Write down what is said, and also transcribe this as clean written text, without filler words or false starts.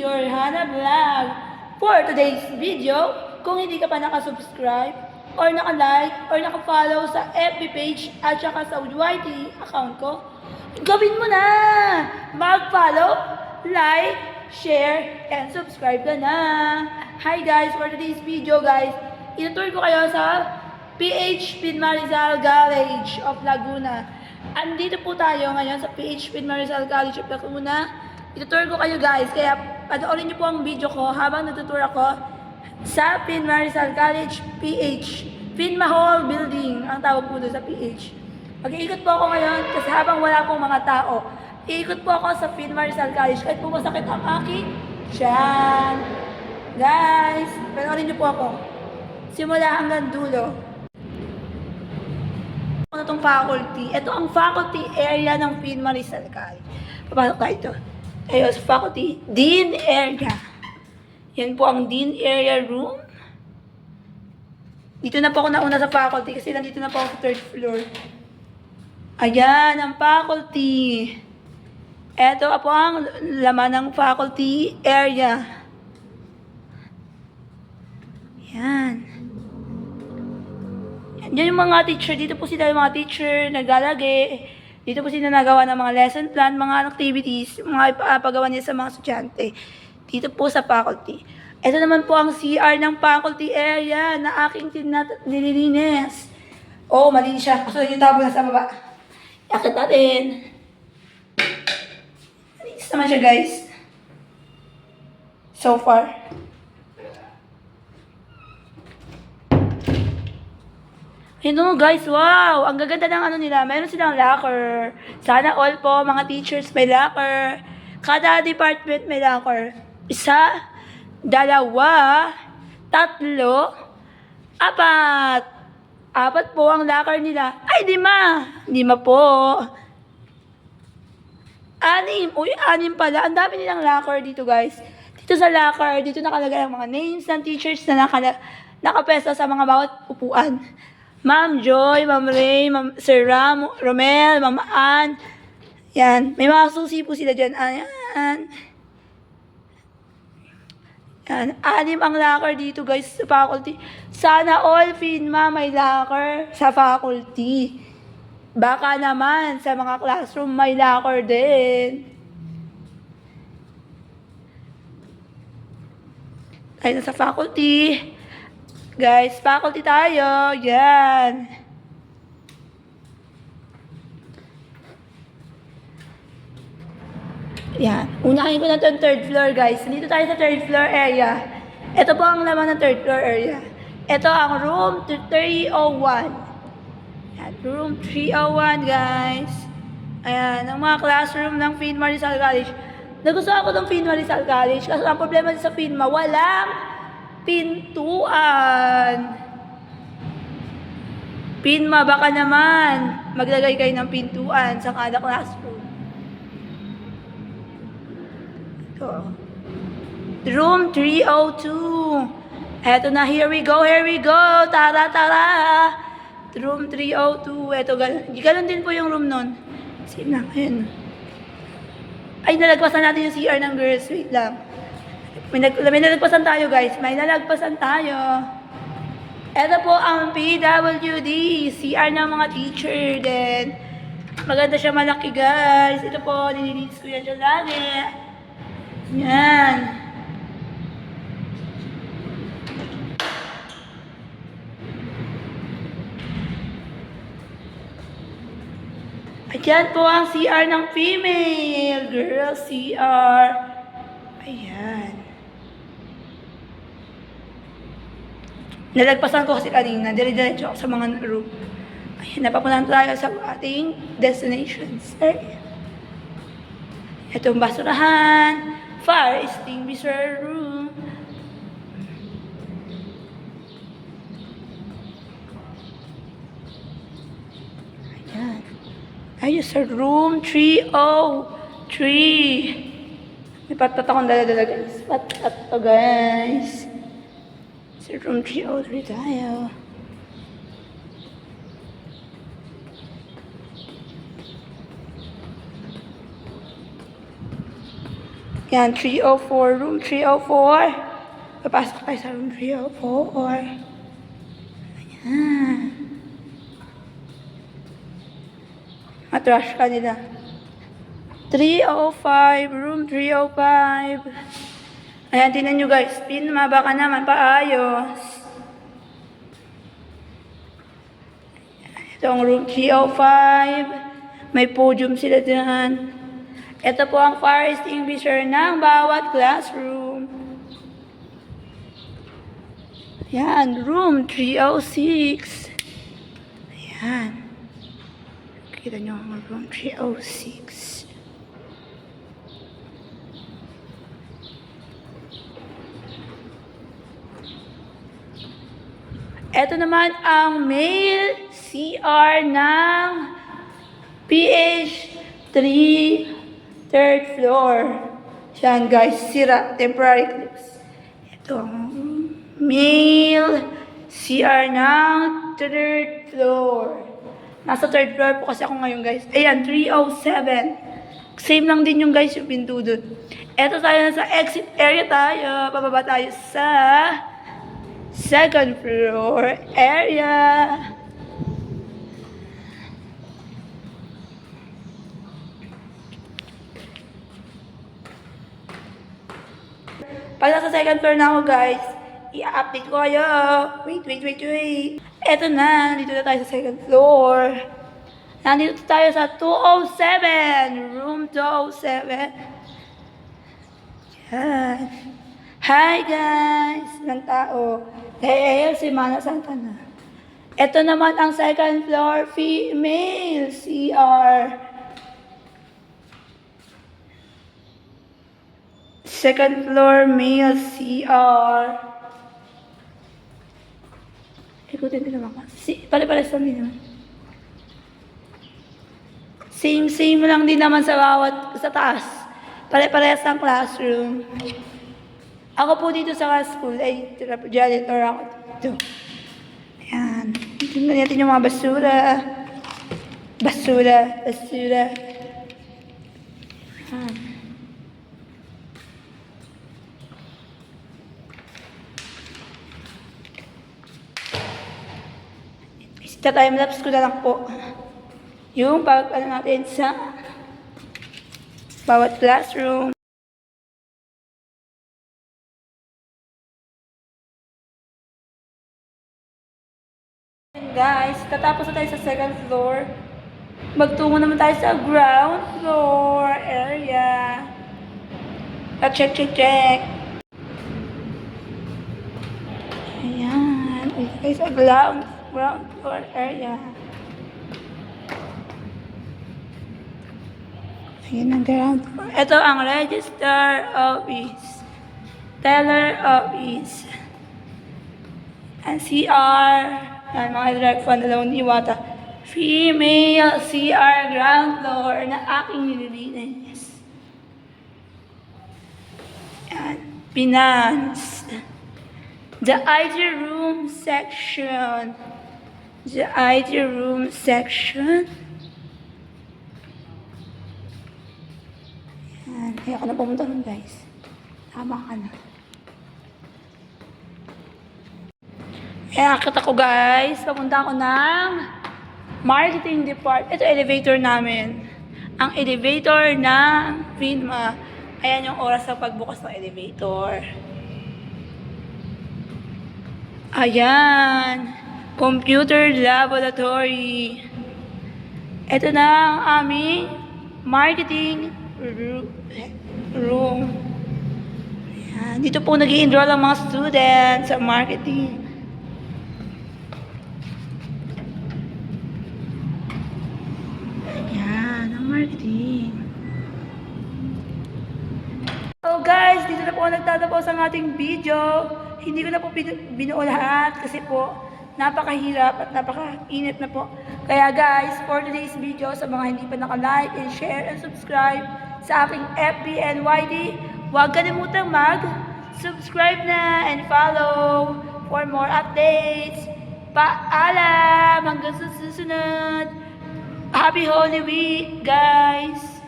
Jorhana Vlog. For today's video, kung hindi ka pa nakasubscribe, or naka-like, or naka-follow sa FB page at saka sa YT account ko, gawin mo na! Mag-follow, like, share, and subscribe ka na! Hi guys! For today's video guys, itutur ko kayo sa PH Pinmarizal College of Laguna. Andito po tayo ngayon sa PH Pinmarizal College of Laguna. Itutur ko kayo guys, kaya panoorin niyo po ang video ko habang natutur ako sa Pinmarizal College PH. Pinma Hall Building ang tawag po doon sa PH. Mag-iikot po ako ngayon kasi habang wala pong mga tao, iikot po ako sa Pinmarizal College kahit po masakit ang aking tiyan. Guys, panoorin niyo po ako. Simula hanggang dulo. Ano itong faculty? Ito ang faculty area ng Pinmarizal College. Papasok tayo ito. Ayos, faculty Dean area. Yan po ang Dean area room. Dito na po ako nauna sa faculty kasi nandito na po ako sa third floor. Ayan, ang faculty. Ito po ang laman ng faculty area. Yan. Yan yung mga teacher. Dito po sila yung mga teacher naglalagay. Dito po sila nagawa ng mga lesson plan, mga activities, mga ipapagawa niya sa mga estudyante. Dito po sa faculty. Ito naman po ang CR ng faculty area na aking nililinis. Oh, malinis siya. Gusto yung tabo na sa baba. Yakit natin. Malinis naman siya guys. So far. Ito guys, wow! Ang gaganda ng ano nila. Meron silang locker. Sana all po, mga teachers may locker. Kada department may locker. Isa, dalawa, tatlo, apat. Apat po ang locker nila. Ay, 5. 5 po. 6. Uy, 6 pala. Ang dami nilang locker dito guys. Dito sa locker, dito nakalagay ang mga names ng teachers na nakapesto sa mga bawat upuan. Ma'am Joy, Ma'am Ray, Ma'am Sir Romel, Ma'am Ann. Yan. May mga susi po sila dyan. Ayan. Yan. 6 ang locker dito guys sa faculty. Sana all Pinma may locker sa faculty. Baka naman sa mga classroom may locker din. Tayo na sa faculty. Guys, faculty tayo. Yan. Yan. Unahin ko na itong third floor, guys. Dito tayo sa third floor area. Ito po ang laman ng third floor area. Ito ang room 301. Yan. Room 301, guys. Ayan. Ang mga classroom ng Pinmarizal College. Nagustuhan ko ng Pinmarizal College kasi ang problema sa Pinma, walang pintuan. Pinma, baka naman maglagay kayo ng pintuan sa kada classroom. Ito. Room 302. Eto na, here we go. Tara, tara. Room 302. Eto, ganun din po yung room nun. Sino na, ayun. Ay, nalagpasan natin yung CR ng girls. Wait lang. May nalagpasan tayo guys. May nalagpasan tayo. Ito po ang PWD. CR ng mga teacher din. Maganda siya, malaki guys. Ito po, nililinis ko yan siya lagi. Yan. At yan po ang CR ng female. Girl CR. Ayan. Nalagpasan ko kasi kanina, dire-diretso ako sa mga room. Ayan, napapunan tayo sa ating destinations. Itong basurahan, fire extinguisher room. Ayan. Ayos sa room 303. May patat akong dala-dala guys. Patat to guys. Sa room 303 tayo. Yan, 304. Room 304. Papasok tayo sa room 304. Ayan. Matrash ka nila. 305. Room 305. Ayan, tingnan nyo guys. Pinamaba ka naman. Paayos. Ito ang room 305. May podium sila dyan. Ito po ang fire extinguisher ng bawat classroom. Ayan, room 306. Ayan. Kita nyo ang room 306. Ito naman ang male CR ng PH 3, third floor. Yan guys, sira, temporary close. Ito ang male CR ng third floor. Nasa third floor po kasi ako ngayon guys. Ayan, 307. Same lang din yung guys yung pinto dun. Ito tayo na sa exit area tayo. Pababa tayo sa second floor area. Pag nasa second floor na ako guys, i-update ko kayo. Wait. Eto na, nandito na tayo sa second floor. Nandito tayo sa 207. Room 207. Yan. Hi guys! Ilang tao. Si Mana Santana. Ito naman ang second floor female CR. Second floor male CR. Ikutin din naman. Pare-pares lang din naman. Same lang din naman sa bawat, sa taas. Pare-parehas ang classroom. Ako po dito sa school ay janitor ako dito. Ayan. Tingnan natin yung mga basura. Basura. Ayan. Sa time-lapse ko na lang po yung natin sa bawat classroom. Guys, tatapos na tayo sa second floor. Magtungo naman tayo sa ground floor area. Check. Ayan. Ito tayo sa ground floor area. Ayan ang ground floor. Ito ang register office. Teller office. And CR. Yan, mga direct fund alone iwata. Female CR ground floor na aking nililinis. Yan. Finance. The IT room section. Yan. Ayoko na pumunta nun guys. Tama ka na. Kaya nakita ko guys, papunta ako ng marketing department. Ito elevator namin. Ang elevator ng FINMA. Ayan yung oras ng pagbukas ng elevator. Ayan. Computer laboratory. Ito na ang aming marketing room. Ayan. Dito po nag-i-enroll ang mga students sa marketing. Marketing. So guys, dito na po nagtatapos ang ating video. Hindi ko na po binuo lahat kasi po napakahirap at napakainit na po. Kaya guys, for today's video, sa mga hindi pa naka-like and share and subscribe sa aking FB and YT, huwag kalimutang mag-subscribe na and follow for more updates. Paalam! Hanggang sa susunod! Happy Holy Week, guys!